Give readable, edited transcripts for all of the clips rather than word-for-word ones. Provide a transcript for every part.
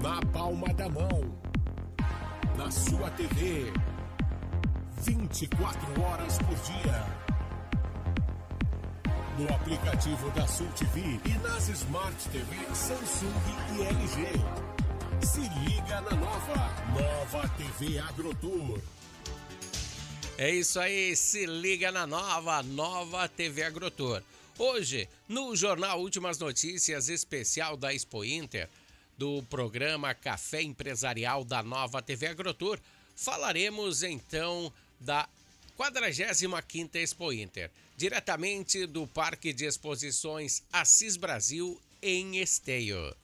na palma da mão, na sua TV, 24 horas por dia, no aplicativo da Sul TV e nas Smart TV Samsung e LG. Se liga na Nova TV AgroTour. É isso aí, se liga na Nova TV AgroTour. Hoje, no Jornal Últimas Notícias especial da Expo Inter, do programa Café Empresarial da Nova TV AgroTour, falaremos então da 45ª Expo Inter, diretamente do Parque de Exposições Assis Brasil, em Esteio.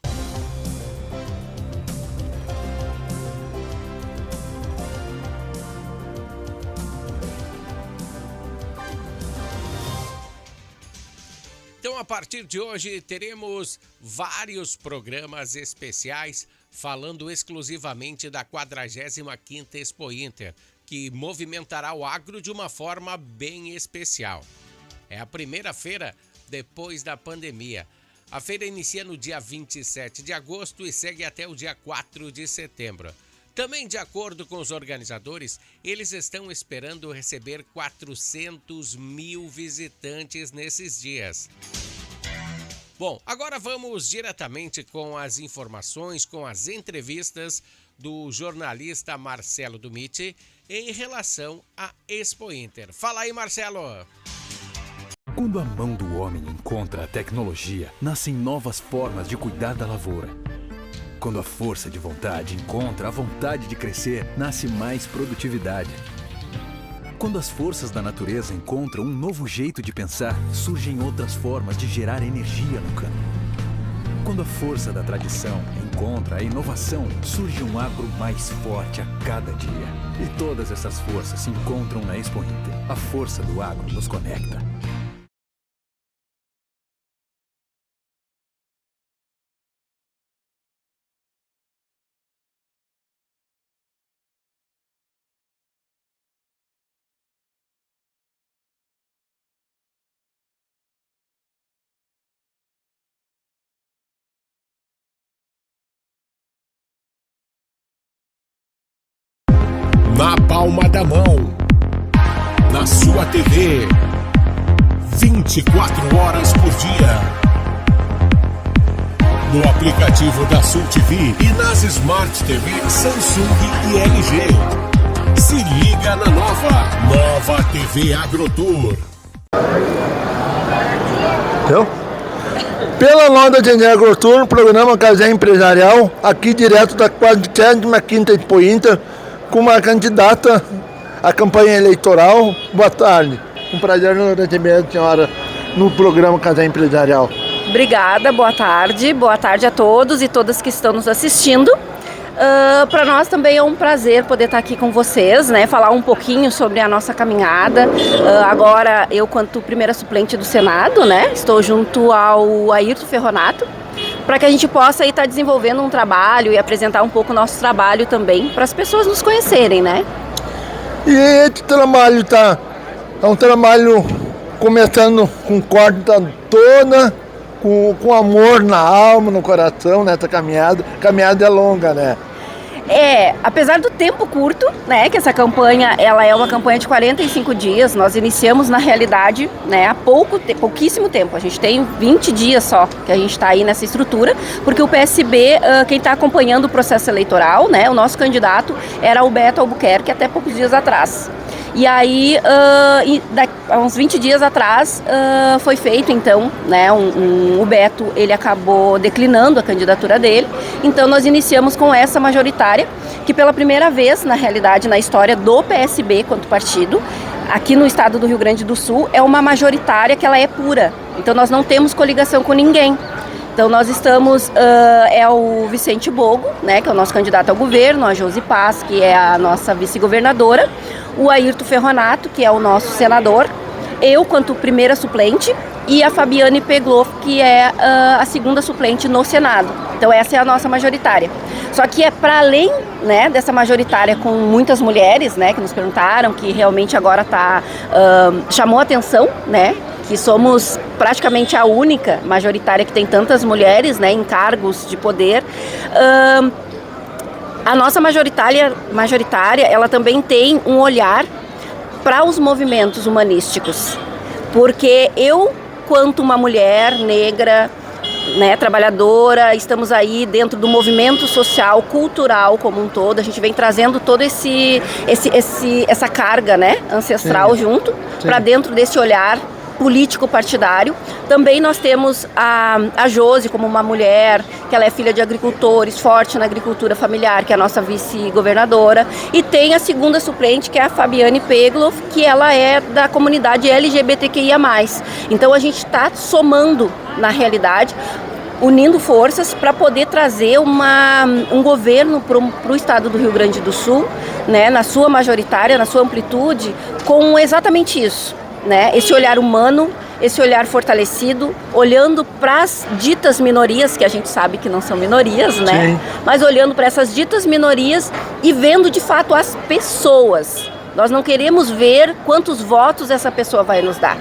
Então, a partir de hoje, teremos vários programas especiais falando exclusivamente da 45ª Expo Inter, que movimentará o agro de uma forma bem especial. É a primeira feira depois da pandemia. A feira inicia no dia 27 de agosto e segue até o dia 4 de setembro. Também, de acordo com os organizadores, eles estão esperando receber 400 mil visitantes nesses dias. Bom, agora vamos diretamente com as informações, com as entrevistas do jornalista Marcelo Dumiti em relação à Expo Inter. Fala aí, Marcelo! Quando a mão do homem encontra a tecnologia, nascem novas formas de cuidar da lavoura. Quando a força de vontade encontra a vontade de crescer, nasce mais produtividade. Quando as forças da natureza encontram um novo jeito de pensar, surgem outras formas de gerar energia no campo. Quando a força da tradição encontra a inovação, surge um agro mais forte a cada dia. E todas essas forças se encontram na Expo Inter. A força do agro nos conecta. Na palma da mão, na sua TV, 24 horas por dia, no aplicativo da Sul TV e nas Smart TV Samsung e LG. Se liga na Nova TV AgroTour. Então, pela Nova TV AgroTour, programa Café Empresarial, aqui direto da 45ª Expo Inter, com uma candidata à campanha eleitoral. Boa tarde. Um prazer receber a senhora no programa Café Empresarial. Obrigada, boa tarde a todos e todas que estão nos assistindo. Para nós também é um prazer poder estar aqui com vocês, né? Falar um pouquinho sobre a nossa caminhada. Agora eu, quanto primeira suplente do Senado, né? Estou junto ao Ayrton Ferronato, para que a gente possa estar desenvolvendo um trabalho e apresentar um pouco o nosso trabalho também, para as pessoas nos conhecerem, né? E esse trabalho é um trabalho começando com corda toda, com amor na alma, no coração, nessa caminhada. A caminhada é longa, né? Apesar do tempo curto, né, que essa campanha, ela é uma campanha de 45 dias, nós iniciamos na realidade, né, há pouquíssimo tempo, a gente tem 20 dias só que a gente está aí nessa estrutura, porque o PSB, quem está acompanhando o processo eleitoral, né, o nosso candidato era o Beto Albuquerque até poucos dias atrás. E aí, há uns 20 dias atrás, foi feito, então, né, o Beto, ele acabou declinando a candidatura dele, então nós iniciamos com essa majoritária, que pela primeira vez, na realidade, na história do PSB quanto partido, aqui no estado do Rio Grande do Sul, é uma majoritária que ela é pura, então nós não temos coligação com ninguém. Então nós estamos, é o Vicente Bogo, né, que é o nosso candidato ao governo, a Josi Paz, que é a nossa vice-governadora, o Ayrton Ferronato, que é o nosso senador, eu quanto primeira suplente, e a Fabiane Pegloff, que é a segunda suplente no Senado. Então essa é a nossa majoritária. Só que é para além, né, dessa majoritária com muitas mulheres, né, que nos perguntaram, que realmente agora chamou atenção, né, que somos praticamente a única majoritária que tem tantas mulheres, né, em cargos de poder. A nossa majoritária, ela também tem um olhar para os movimentos humanísticos, porque eu, quanto uma mulher negra, né, trabalhadora, estamos aí dentro do movimento social, cultural como um todo, a gente vem trazendo todo essa carga, né, ancestral junto para dentro desse olhar político partidário. Também nós temos a Josi como uma mulher, que ela é filha de agricultores, forte na agricultura familiar, que é a nossa vice-governadora, e tem a segunda suplente, que é a Fabiane Pegloff, que ela é da comunidade LGBTQIA+. Então a gente está somando, na realidade, unindo forças para poder trazer um governo para o estado do Rio Grande do Sul, né, na sua majoritária, na sua amplitude, com exatamente isso. Né? Esse olhar humano, esse olhar fortalecido, olhando para as ditas minorias, que a gente sabe que não são minorias, né? Sim. Mas olhando para essas ditas minorias e vendo de fato as pessoas. Nós não queremos ver quantos votos essa pessoa vai nos dar.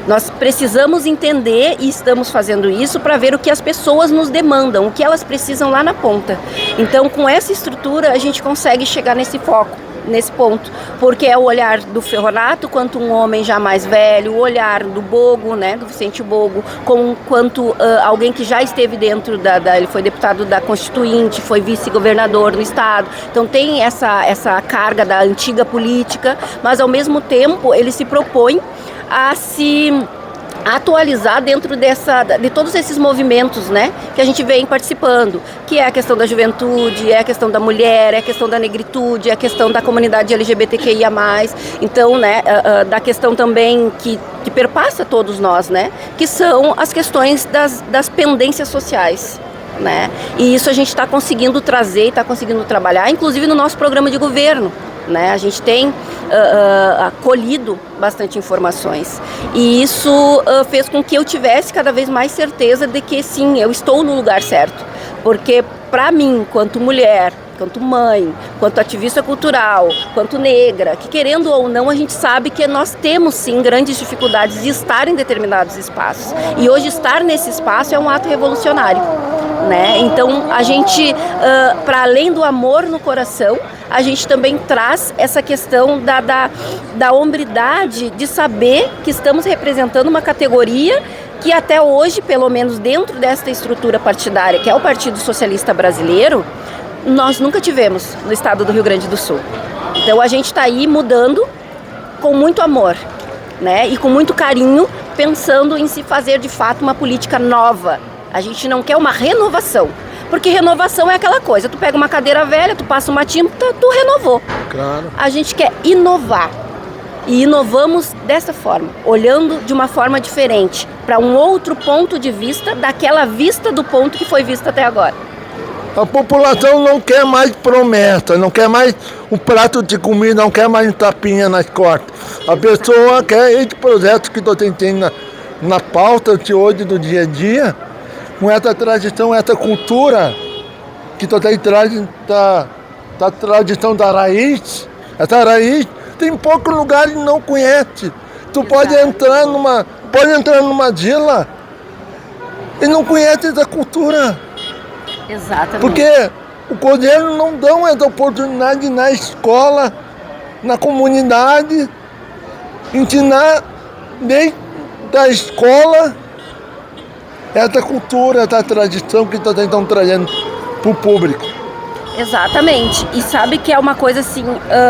Nós precisamos entender, e estamos fazendo isso, para ver o que as pessoas nos demandam, o que elas precisam lá na ponta. Então, com essa estrutura, a gente consegue chegar nesse foco, nesse ponto, porque é o olhar do Ferronato quanto um homem já mais velho, o olhar do Bogo, né, do Vicente Bogo, quanto alguém que já esteve dentro ele foi deputado da Constituinte, foi vice-governador do estado, então tem essa carga da antiga política, mas ao mesmo tempo ele se propõe a se atualizar dentro de todos esses movimentos, né, que a gente vem participando, que é a questão da juventude, é a questão da mulher, é a questão da negritude, é a questão da comunidade LGBTQIA+, então, né, da questão também que perpassa todos nós, né, que são as questões das pendências sociais, né, e isso a gente está conseguindo trazer e está conseguindo trabalhar, inclusive no nosso programa de governo. Né? A gente tem colhido bastante informações e isso fez com que eu tivesse cada vez mais certeza de que sim, eu estou no lugar certo, porque para mim, quanto mulher, quanto mãe, quanto ativista cultural, quanto negra, que querendo ou não, a gente sabe que nós temos sim grandes dificuldades de estar em determinados espaços. E hoje estar nesse espaço é um ato revolucionário, né? Então a gente, para além do amor no coração, a gente também traz essa questão da hombridade de saber que estamos representando uma categoria que até hoje, pelo menos dentro desta estrutura partidária, que é o Partido Socialista Brasileiro, nós nunca tivemos no estado do Rio Grande do Sul. Então a gente está aí mudando com muito amor, né? E com muito carinho, pensando em se fazer de fato uma política nova. A gente não quer uma renovação, porque renovação é aquela coisa, tu pega uma cadeira velha, tu passa uma tinta, tu renovou. Claro. A gente quer inovar. E inovamos dessa forma, olhando de uma forma diferente, para um outro ponto de vista, daquela vista do ponto que foi vista até agora. A população não quer mais promessa, não quer mais um prato de comida, não quer mais um tapinha nas costas. A pessoa quer esse projeto que eu tenho na pauta de hoje, do dia a dia, com essa tradição, essa cultura que tu tem da tradição da raiz. Essa raiz tem poucos lugares que não conhece. Tu pode entrar numa vila e não conhece essa cultura. Exatamente. Porque o governo não dá essa oportunidade na escola, na comunidade, ensinar desde a escola essa cultura, essa tradição que estão trazendo para o público. Exatamente. E sabe que é uma coisa assim,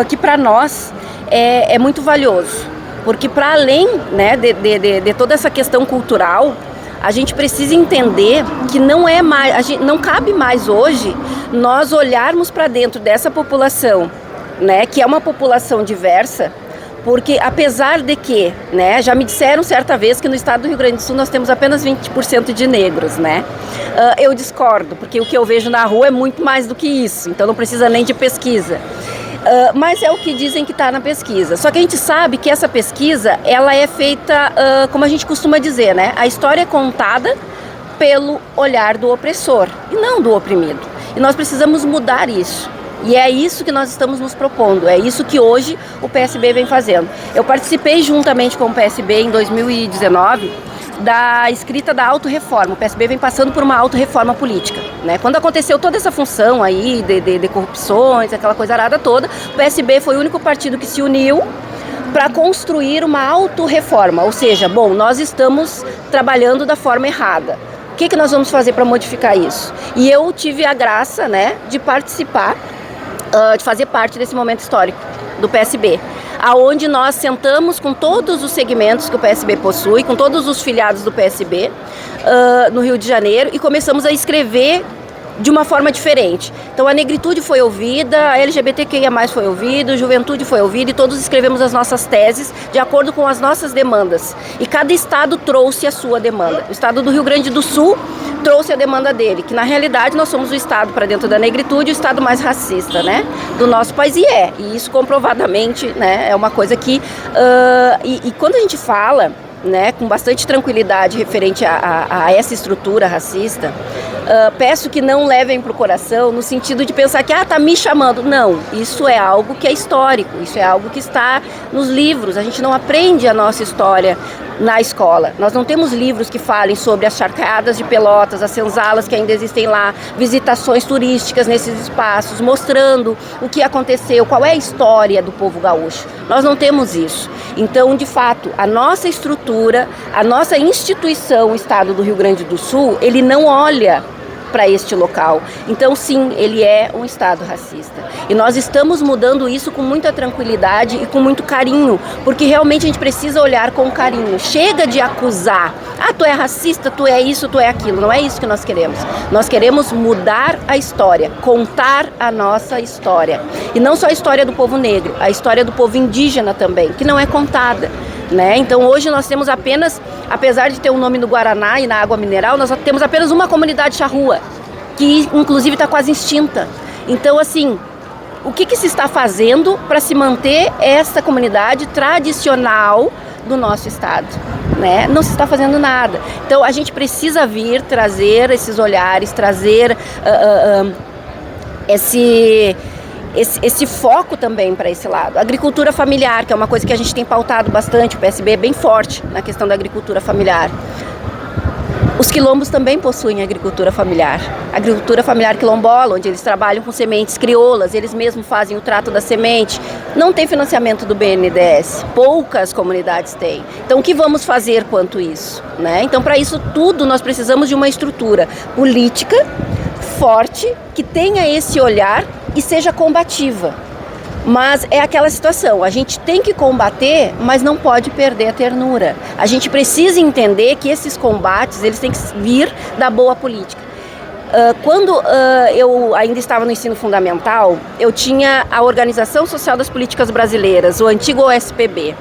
que para nós é muito valioso. Porque para além, né, de toda essa questão cultural, a gente precisa entender que não cabe mais hoje nós olharmos para dentro dessa população, né, que é uma população diversa, porque apesar de que, né, já me disseram certa vez que no estado do Rio Grande do Sul nós temos apenas 20% de negros, né? Eu discordo, porque o que eu vejo na rua é muito mais do que isso, então não precisa nem de pesquisa. Mas é o que dizem que está na pesquisa. Só que a gente sabe que essa pesquisa, ela é feita, como a gente costuma dizer, né? A história é contada pelo olhar do opressor e não do oprimido. E nós precisamos mudar isso. E é isso que nós estamos nos propondo, é isso que hoje o PSB vem fazendo. Eu participei juntamente com o PSB em 2019 da escrita da autorreforma. O PSB vem passando por uma autorreforma política, né? Quando aconteceu toda essa função aí de corrupções, aquela coisa arada toda, o PSB foi o único partido que se uniu para construir uma autorreforma, ou seja, bom, nós estamos trabalhando da forma errada. O que nós vamos fazer para modificar isso? E eu tive a graça, né, de participar, de fazer parte desse momento histórico do PSB, aonde nós sentamos com todos os segmentos que o PSB possui, com todos os filiados do PSB no Rio de Janeiro, e começamos a escrever de uma forma diferente. Então a negritude foi ouvida, a LGBTQIA+, foi ouvida, a juventude foi ouvida, e todos escrevemos as nossas teses de acordo com as nossas demandas. E cada estado trouxe a sua demanda. O estado do Rio Grande do Sul trouxe a demanda dele, que na realidade nós somos o estado, para dentro da negritude, o estado mais racista, né, do nosso país, e isso comprovadamente, né, é uma coisa que... E quando a gente fala, né, com bastante tranquilidade referente a essa estrutura racista, peço que não levem para o coração no sentido de pensar que tá me chamando. Não, isso é algo que é histórico, isso é algo que está nos livros. A gente não aprende a nossa história na escola. Nós não temos livros que falem sobre as charqueadas de Pelotas, as senzalas que ainda existem lá, visitações turísticas nesses espaços, mostrando o que aconteceu, qual é a história do povo gaúcho. Nós não temos isso. Então, de fato, a nossa estrutura, a nossa instituição, o Estado do Rio Grande do Sul, ele não olha para este local. Então, sim, ele é um Estado racista. E nós estamos mudando isso com muita tranquilidade e com muito carinho, porque realmente a gente precisa olhar com carinho. Chega de acusar. Tu é racista, tu é isso, tu é aquilo. Não é isso que nós queremos. Nós queremos mudar a história, contar a nossa história. E não só a história do povo negro, a história do povo indígena também, que não é contada, né? Então hoje nós temos apenas, apesar de ter um nome no Guaraná e na água mineral, nós temos apenas uma comunidade charrua, que inclusive está quase extinta. Então, assim, o que se está fazendo para se manter essa comunidade tradicional do nosso estado, né? Não se está fazendo nada. Então a gente precisa vir trazer esses olhares, trazer esse foco também para esse lado. Agricultura familiar, que é uma coisa que a gente tem pautado bastante, o PSB é bem forte na questão da agricultura familiar. Os quilombos também possuem agricultura familiar quilombola, onde eles trabalham com sementes crioulas, eles mesmos fazem o trato da semente. Não tem financiamento do BNDES, poucas comunidades têm. Então o que vamos fazer quanto isso, né? Então, para isso tudo nós precisamos de uma estrutura política forte, que tenha esse olhar e seja combativa. Mas é aquela situação, a gente tem que combater, mas não pode perder a ternura. A gente precisa entender que esses combates, eles têm que vir da boa política. Quando eu ainda estava no ensino fundamental, eu tinha a Organização Social das Políticas Brasileiras, o antigo OSPB.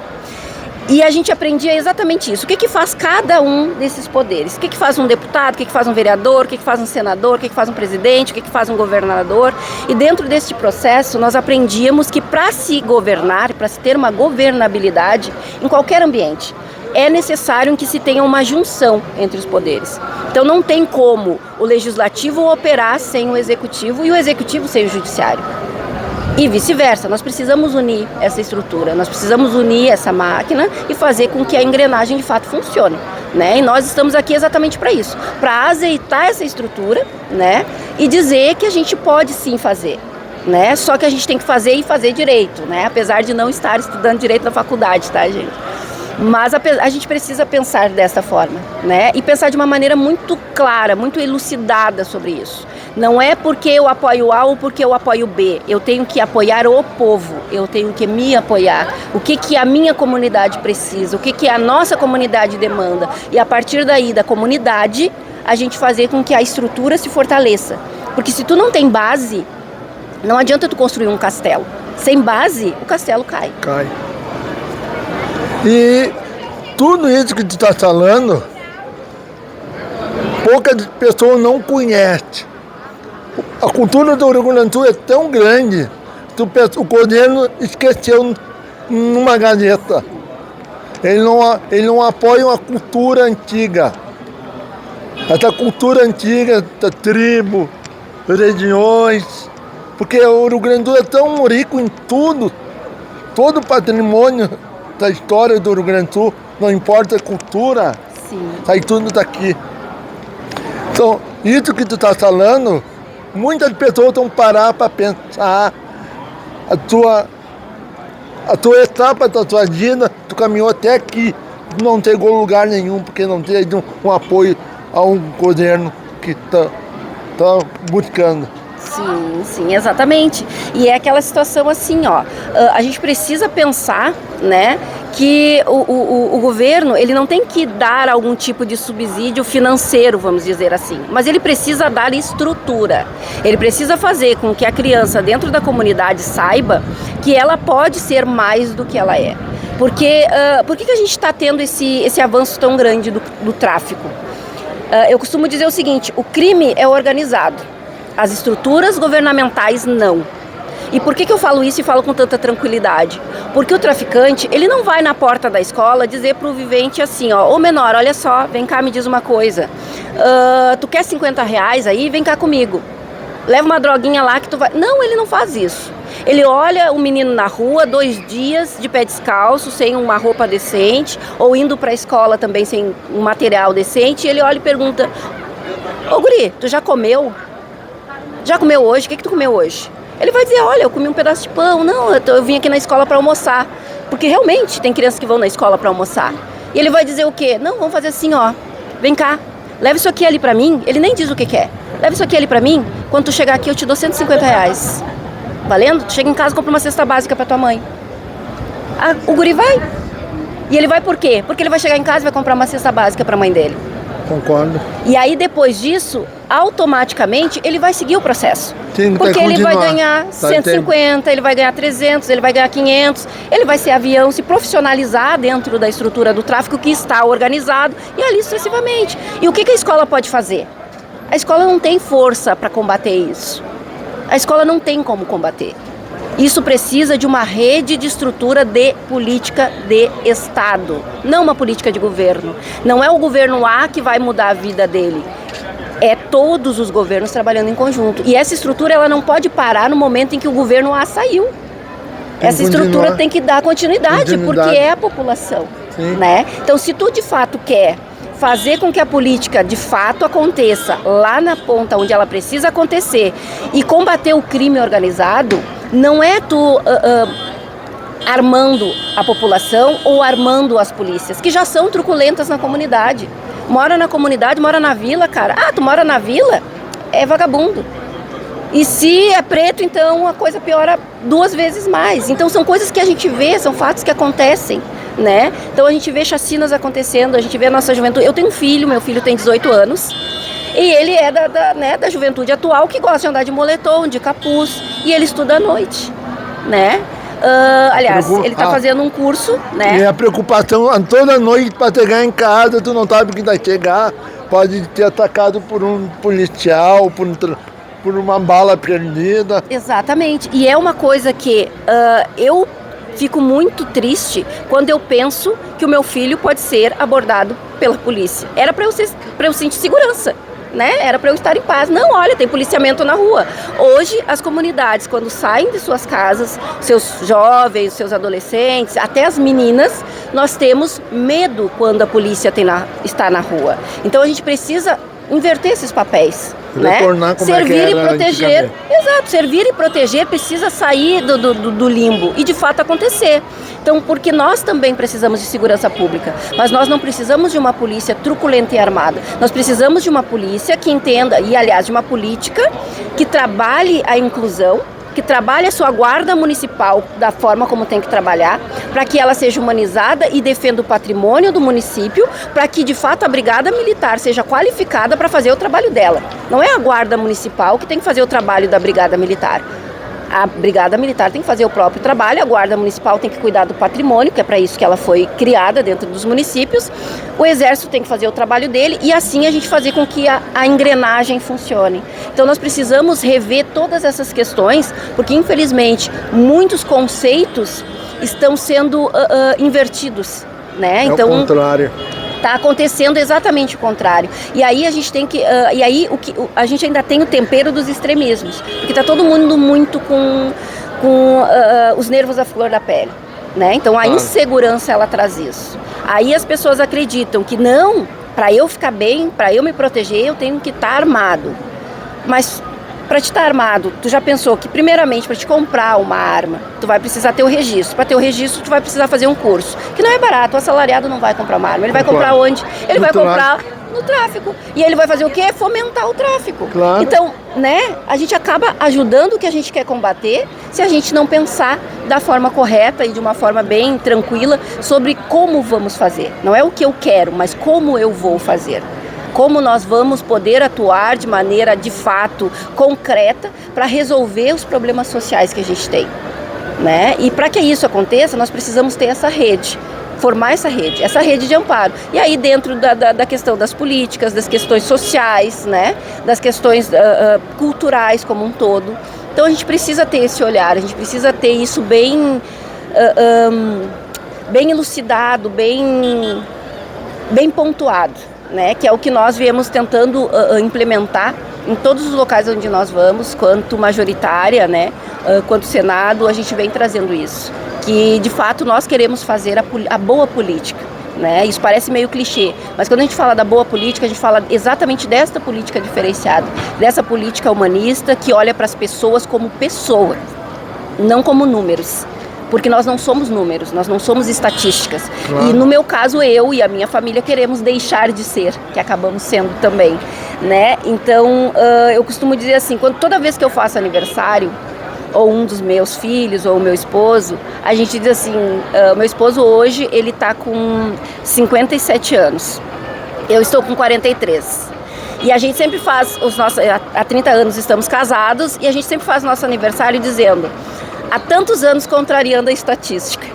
E a gente aprendia exatamente isso. O que faz cada um desses poderes? O que faz um deputado? O que faz um vereador? O que faz um senador? O que faz um presidente? O que faz um governador? E dentro deste processo, nós aprendíamos que para se governar, para se ter uma governabilidade em qualquer ambiente, é necessário que se tenha uma junção entre os poderes. Então não tem como o legislativo operar sem o executivo e o executivo sem o judiciário. E vice-versa, nós precisamos unir essa estrutura, nós precisamos unir essa máquina e fazer com que a engrenagem de fato funcione, né? E nós estamos aqui exatamente para isso, para azeitar essa estrutura, né? E dizer que a gente pode sim fazer, né? Só que a gente tem que fazer e fazer direito, né? Apesar de não estar estudando direito na faculdade, tá, gente? Mas a gente precisa pensar dessa forma, né? E pensar de uma maneira muito clara, muito elucidada sobre isso. Não é porque eu apoio A ou porque eu apoio B. Eu tenho que apoiar o povo, eu tenho que me apoiar. O que a minha comunidade precisa, o que a nossa comunidade demanda. E a partir daí, da comunidade, a gente fazer com que a estrutura se fortaleça. Porque se tu não tem base, não adianta tu construir um castelo. Sem base, o castelo cai. Cai. E tudo isso que tu está falando, poucas pessoas não conhecem. A cultura do Rio Grande do Sul é tão grande que o governo esqueceu numa gaveta. Ele não apoia a cultura antiga. Essa cultura antiga da tribo, regiões, porque o Rio Grande do Sul é tão rico em tudo, todo o patrimônio da história do Rio Grande do Sul, não importa a cultura. Sim. Sai tudo daqui. Então, isso que tu tá falando, muitas pessoas vão parar para pensar a tua etapa da tua vida, tu caminhou até aqui, não chegou a lugar nenhum, porque não teve um apoio a um governo que está buscando. Sim, exatamente. E é aquela situação assim, ó, a gente precisa pensar, né, que o governo, ele não tem que dar algum tipo de subsídio financeiro, vamos dizer assim, mas ele precisa dar estrutura. Ele precisa fazer com que a criança dentro da comunidade saiba que ela pode ser mais do que ela é. Porque, por que a gente está tendo esse avanço tão grande do tráfico? Eu costumo dizer o seguinte, o crime é organizado. As estruturas governamentais não. E por que eu falo isso e falo com tanta tranquilidade? Porque o traficante, ele não vai na porta da escola dizer pro vivente assim, ó, ô menor, olha só, vem cá, me diz uma coisa. Tu quer R$50 aí? Vem cá comigo. Leva uma droguinha lá que tu vai... Não, ele não faz isso. Ele olha o menino na rua, 2 dias de pé descalço, sem uma roupa decente, ou indo pra escola também sem um material decente, e ele olha e pergunta, ô guri, tu já comeu? Já comeu hoje? O que tu comeu hoje? Ele vai dizer, olha, eu comi um pedaço de pão. Não, eu vim aqui na escola para almoçar. Porque realmente tem crianças que vão na escola para almoçar. E ele vai dizer o quê? Não, vamos fazer assim, ó. Vem cá, leva isso aqui ali para mim. Ele nem diz o que quer. Leva isso aqui ali para mim. Quando tu chegar aqui, eu te dou R$150. Valendo? Tu chega em casa e compra uma cesta básica para tua mãe. O guri vai. E ele vai por quê? Porque ele vai chegar em casa e vai comprar uma cesta básica para a mãe dele. Concordo. E aí, depois disso, automaticamente, ele vai seguir o processo. Sim, porque ele vai ganhar 150, ele vai ganhar 300, ele vai ganhar 500, ele vai ser avião, se profissionalizar dentro da estrutura do tráfico que está organizado e ali sucessivamente. E o que a escola pode fazer? A escola não tem força para combater isso. A escola não tem como combater. Isso precisa de uma rede de estrutura de política de Estado, não uma política de governo. Não é o governo A que vai mudar a vida dele. É todos os governos trabalhando em conjunto. E essa estrutura ela não pode parar no momento em que o governo A saiu. Essa estrutura tem que dar continuidade, porque é a população. Né? Então, se tu de fato quer fazer com que a política de fato aconteça lá na ponta onde ela precisa acontecer e combater o crime organizado, não é tu armando a população ou armando as polícias, que já são truculentas na comunidade. Mora na comunidade, mora na vila, cara. Tu mora na vila? É vagabundo. E se é preto, então a coisa piora 2 vezes mais. Então são coisas que a gente vê, são fatos que acontecem, né? Então a gente vê chacinas acontecendo, a gente vê a nossa juventude. Eu tenho um filho, meu filho tem 18 anos. E ele é da juventude atual que gosta de andar de moletom, de capuz. E ele estuda à noite, né? Aliás, ele está fazendo um curso, né? E a preocupação toda noite para chegar em casa, tu não sabe que vai chegar. Pode ser atacado por um policial, por uma bala perdida. Exatamente. E é uma coisa que eu fico muito triste quando eu penso que o meu filho pode ser abordado pela polícia. Era para eu sentir segurança. Né? Era para eu estar em paz. Não, olha, tem policiamento na rua. Hoje, as comunidades, quando saem de suas casas, seus jovens, seus adolescentes, até as meninas, nós temos medo quando a polícia está na rua. Então, a gente precisa inverter esses papéis. Né? Servir e proteger. Exato, servir e proteger precisa sair do limbo e de fato acontecer. Então, porque nós também precisamos de segurança pública, mas nós não precisamos de uma polícia truculenta e armada. Nós precisamos de uma polícia que entenda, e aliás, de uma política que trabalhe a inclusão, que trabalhe a sua guarda municipal da forma como tem que trabalhar, para que ela seja humanizada e defenda o patrimônio do município, para que de fato a brigada militar seja qualificada para fazer o trabalho dela. Não é a guarda municipal que tem que fazer o trabalho da brigada militar. A brigada militar tem que fazer o próprio trabalho, a guarda municipal tem que cuidar do patrimônio, que é para isso que ela foi criada dentro dos municípios, o exército tem que fazer o trabalho dele e assim a gente fazer com que a engrenagem funcione. Então nós precisamos rever todas essas questões, porque infelizmente muitos conceitos estão sendo invertidos, né? Então, o contrário. Está acontecendo exatamente o contrário. E aí a gente tem que. A gente ainda tem o tempero dos extremismos. Porque está todo mundo muito com os nervos à flor da pele. Né? Então a insegurança ela traz isso. Aí as pessoas acreditam que não, Para eu ficar bem, para eu me proteger, eu tenho que estar armado. Mas para te estar armado, tu já pensou que primeiramente para te comprar uma arma, tu vai precisar ter o registro. Para ter o registro, tu vai precisar fazer um curso, que não é barato. O assalariado não vai comprar uma arma. Ele vai comprar onde? Ele vai comprar no tráfico. E ele vai fazer o quê? Fomentar o tráfico. Claro. Então, né, a gente acaba ajudando o que a gente quer combater se a gente não pensar da forma correta e de uma forma bem tranquila sobre como vamos fazer. Não é o que eu quero, mas como eu vou fazer. Como nós vamos poder atuar de maneira, de fato, concreta para resolver os problemas sociais que a gente tem, né? E para que isso aconteça, nós precisamos ter essa rede, formar essa rede de amparo. E aí dentro da questão das políticas, das questões sociais, né? Das questões culturais como um todo. Então a gente precisa ter esse olhar, a gente precisa ter isso bem elucidado, bem pontuado, né? Que é o que nós viemos tentando implementar em todos os locais onde nós vamos, quanto majoritária, né? Quanto Senado, a gente vem trazendo isso. Que de fato nós queremos fazer a boa política, né? Isso parece meio clichê, mas quando a gente fala da boa política, a gente fala exatamente desta política diferenciada, dessa política humanista que olha para as pessoas como pessoas, não como números. Porque nós não somos números, nós não somos estatísticas. Claro. E no meu caso, eu e a minha família queremos deixar de ser, que acabamos sendo também, né? Então, eu costumo dizer assim, toda vez que eu faço aniversário, ou um dos meus filhos, ou o meu esposo, a gente diz assim, meu esposo hoje, ele está com 57 anos, eu estou com 43. E a gente sempre faz, há 30 anos estamos casados, e a gente sempre faz nosso aniversário dizendo, há tantos anos contrariando a estatística,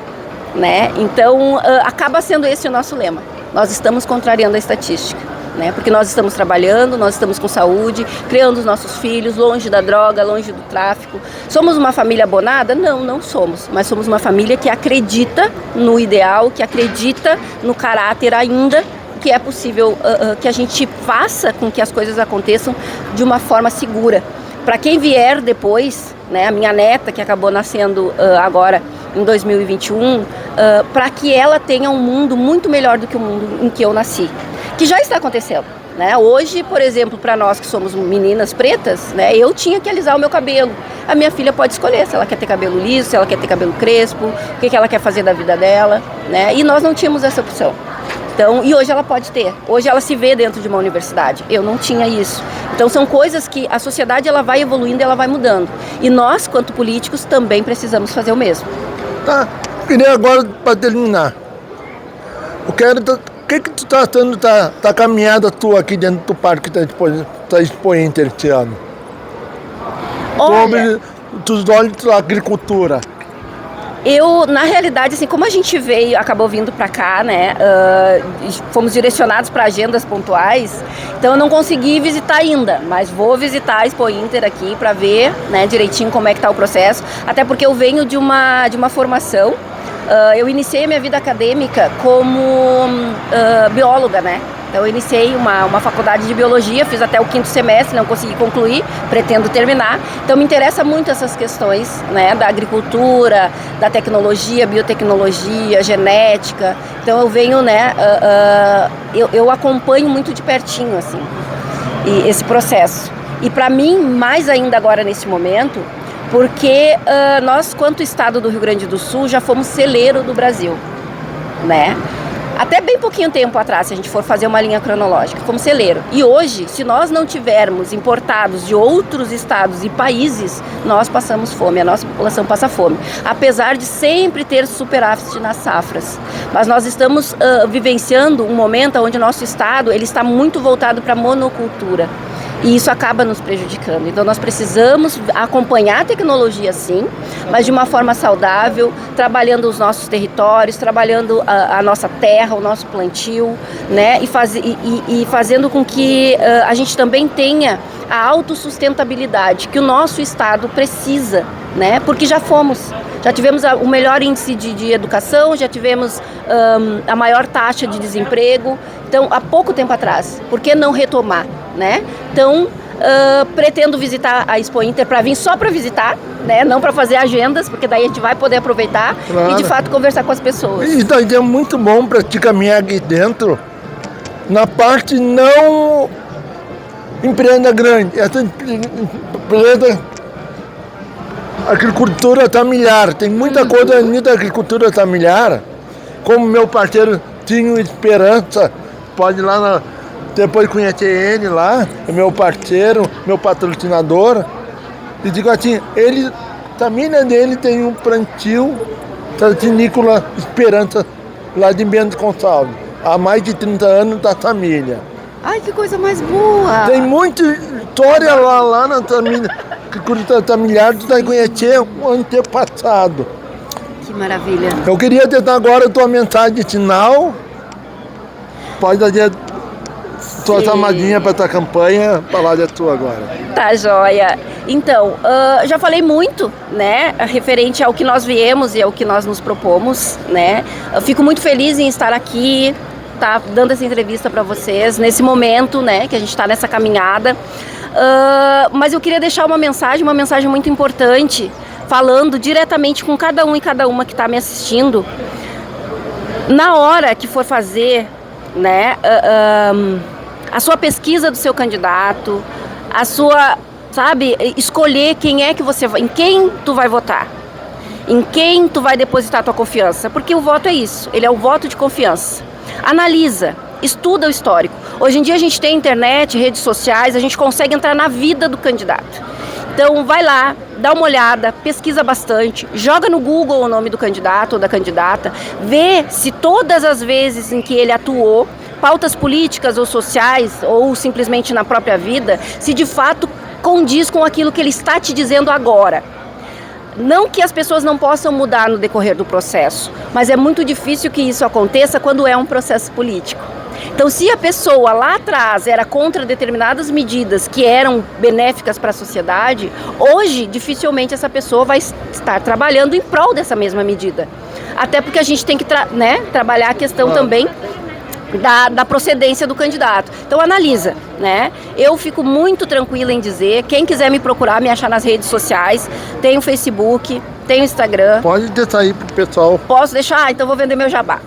né? Então, acaba sendo esse o nosso lema. Nós estamos contrariando a estatística, né? Porque nós estamos trabalhando, nós estamos com saúde, criando os nossos filhos, longe da droga, longe do tráfico. Somos uma família abonada? Não, não somos. Mas somos uma família que acredita no ideal, que acredita no caráter ainda, que é possível que a gente faça com que as coisas aconteçam de uma forma segura. Para quem vier depois, né, a minha neta, que acabou nascendo agora em 2021, para que ela tenha um mundo muito melhor do que o mundo em que eu nasci, que já está acontecendo, né? Hoje, por exemplo, para nós que somos meninas pretas, né, eu tinha que alisar o meu cabelo. A minha filha pode escolher se ela quer ter cabelo liso, se ela quer ter cabelo crespo, o que ela quer fazer da vida dela, né? E nós não tínhamos essa opção. Então, e hoje ela pode ter. Hoje ela se vê dentro de uma universidade. Eu não tinha isso. Então são coisas que a sociedade ela vai evoluindo, ela vai mudando. E nós, quanto políticos, também precisamos fazer o mesmo. Tá. Queria agora, para terminar, o que tu está achando da caminhada tua aqui dentro do parque da Expo Inter esse ano? Olha, sobre os olhos da agricultura. Eu, na realidade, assim, como a gente acabou vindo para cá, né, fomos direcionados para agendas pontuais, então eu não consegui visitar ainda, mas vou visitar a Expo Inter aqui para ver, né, direitinho como é que está o processo, até porque eu venho de uma formação, eu iniciei a minha vida acadêmica como bióloga, né. Então eu iniciei uma faculdade de biologia, fiz até o 5º semestre, não consegui concluir, pretendo terminar. Então me interessa muito essas questões, né, da agricultura, da tecnologia, biotecnologia, genética. Então eu venho, né, eu acompanho muito de pertinho, assim, esse processo. E para mim, mais ainda agora nesse momento, porque nós, quanto Estado do Rio Grande do Sul, já fomos celeiro do Brasil, né? Até bem pouquinho tempo atrás, se a gente for fazer uma linha cronológica, como celeiro. E hoje, se nós não tivermos importados de outros estados e países, nós passamos fome, a nossa população passa fome. Apesar de sempre ter superávit nas safras. Mas nós estamos vivenciando um momento onde o nosso estado ele está muito voltado para a monocultura. E isso acaba nos prejudicando. Então nós precisamos acompanhar a tecnologia sim, mas de uma forma saudável, trabalhando os nossos territórios, trabalhando a nossa terra, o nosso plantio, né? E fazendo com que a gente também tenha a autossustentabilidade que o nosso estado precisa, né? Porque já tivemos o melhor índice de educação, já tivemos a maior taxa de desemprego. Então, há pouco tempo atrás, por que não retomar, né? Então, pretendo visitar a Expo Inter para vir só para visitar, né? Não para fazer agendas, porque daí a gente vai poder aproveitar e, de fato, conversar com as pessoas. E daí é muito bom para te caminhar aqui dentro, na parte não empreenda grande, essa empresa agricultura familiar, tem muita coisa da agricultura familiar, como meu parceiro Tinho Esperança, pode ir lá, depois conhecer ele lá, é meu parceiro, meu patrocinador, e digo assim, ele, a família dele tem um plantio Nicolas Esperança, lá de Bento Gonçalves, há mais de 30 anos da família. Ai, que coisa mais boa! Tem muita história lá na família, agricultura familiar, tu vai conhecer o antepassado. Que maravilha! Eu queria tentar agora a tua mensagem final, pode fazer tua chamadinha para tua campanha, falar da tua agora. Tá, joia. Então, já falei muito, né, referente ao que nós viemos e ao que nós nos propomos, né. Eu fico muito feliz em estar aqui, tá dando essa entrevista para vocês, nesse momento, né, que a gente está nessa caminhada. Mas eu queria deixar uma mensagem muito importante, falando diretamente com cada um e cada uma que está me assistindo. Na hora que for fazer, né, a sua pesquisa do seu candidato, a sua, sabe, escolher quem é que você vai, em quem tu vai votar, em quem tu vai depositar tua confiança, porque o voto é isso, ele é o voto de confiança. Analisa, estuda o histórico. Hoje em dia a gente tem internet, redes sociais, a gente consegue entrar na vida do candidato. Então vai lá, dá uma olhada, pesquisa bastante, joga no Google o nome do candidato ou da candidata, vê se todas as vezes em que ele atuou, pautas políticas ou sociais, ou simplesmente na própria vida, se de fato condiz com aquilo que ele está te dizendo agora. Não que as pessoas não possam mudar no decorrer do processo, mas é muito difícil que isso aconteça quando é um processo político. Então, se a pessoa lá atrás era contra determinadas medidas que eram benéficas para a sociedade, hoje dificilmente essa pessoa vai estar trabalhando em prol dessa mesma medida. Até porque a gente tem que trabalhar a questão também da procedência do candidato. Então analisa, né? Eu fico muito tranquila em dizer, quem quiser me procurar, me achar nas redes sociais, tem o Facebook, tem o Instagram. Pode deixar aí pro pessoal. Posso deixar? Então vou vender meu jabá.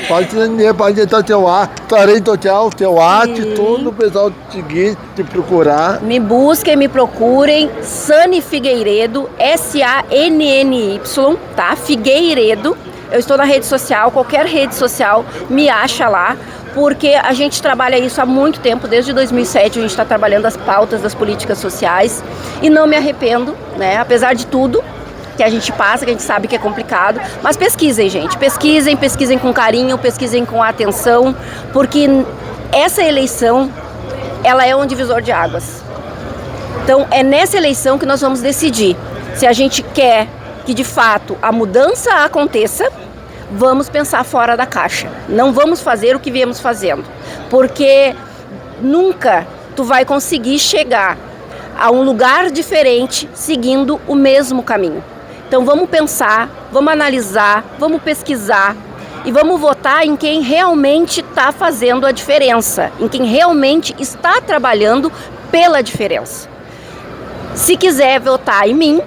Pode vender, pode deixar teu rede social, teu tudo, o pessoal te seguir, te procurar. Me busquem, me procurem, Sani Figueiredo, SANNY, tá? Figueiredo. Eu estou na rede social, qualquer rede social me acha lá, porque a gente trabalha isso há muito tempo, desde 2007 a gente está trabalhando as pautas das políticas sociais e não me arrependo, né? Apesar de tudo que a gente passa, que a gente sabe que é complicado, mas pesquisem, gente, pesquisem com carinho, pesquisem com atenção, porque essa eleição, ela é um divisor de águas. Então é nessa eleição que nós vamos decidir se a gente quer que de fato a mudança aconteça, vamos pensar fora da caixa. Não vamos fazer o que viemos fazendo, porque nunca tu vai conseguir chegar a um lugar diferente seguindo o mesmo caminho. Então vamos pensar, vamos analisar, vamos pesquisar e vamos votar em quem realmente está fazendo a diferença, em quem realmente está trabalhando pela diferença. Se quiser votar em mim,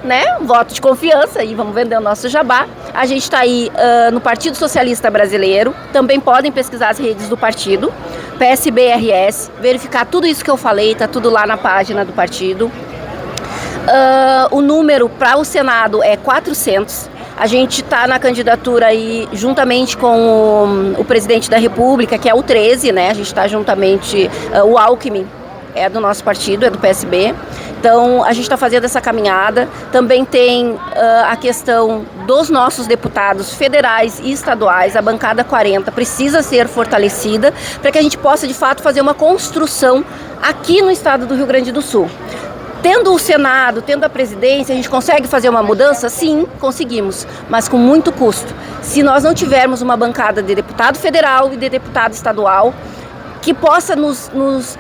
né, voto de confiança, e vamos vender o nosso jabá. A gente está aí no Partido Socialista Brasileiro, também podem pesquisar as redes do partido, PSBRS, verificar tudo isso que eu falei, tá tudo lá na página do partido. O número para o Senado é 400. A gente está na candidatura aí juntamente com o presidente da República, que é o 13, né? A gente está juntamente, o Alckmin é do nosso partido, é do PSB. Então, a gente está fazendo essa caminhada. Também tem a questão dos nossos deputados federais e estaduais. A bancada 40 precisa ser fortalecida para que a gente possa, de fato, fazer uma construção aqui no estado do Rio Grande do Sul. Tendo o Senado, tendo a presidência, a gente consegue fazer uma mudança? Sim, conseguimos, mas com muito custo. Se nós não tivermos uma bancada de deputado federal e de deputado estadual que possa nos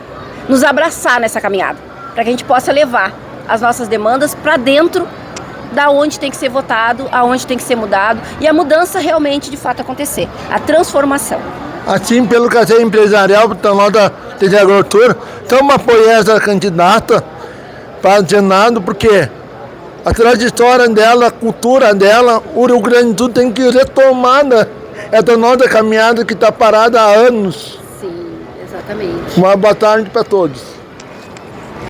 abraçar nessa caminhada, para que a gente possa levar as nossas demandas para dentro da onde tem que ser votado, aonde tem que ser mudado e a mudança realmente de fato acontecer, a transformação. Assim, pelo café empresarial, então nós da TG Agricultura, estamos apoiando essa candidata para o Senado, porque a trajetória dela, a cultura dela, o Rio Grande do Sul tem que retomar é da nossa caminhada que está parada há anos. Sim, exatamente. Uma boa tarde para todos.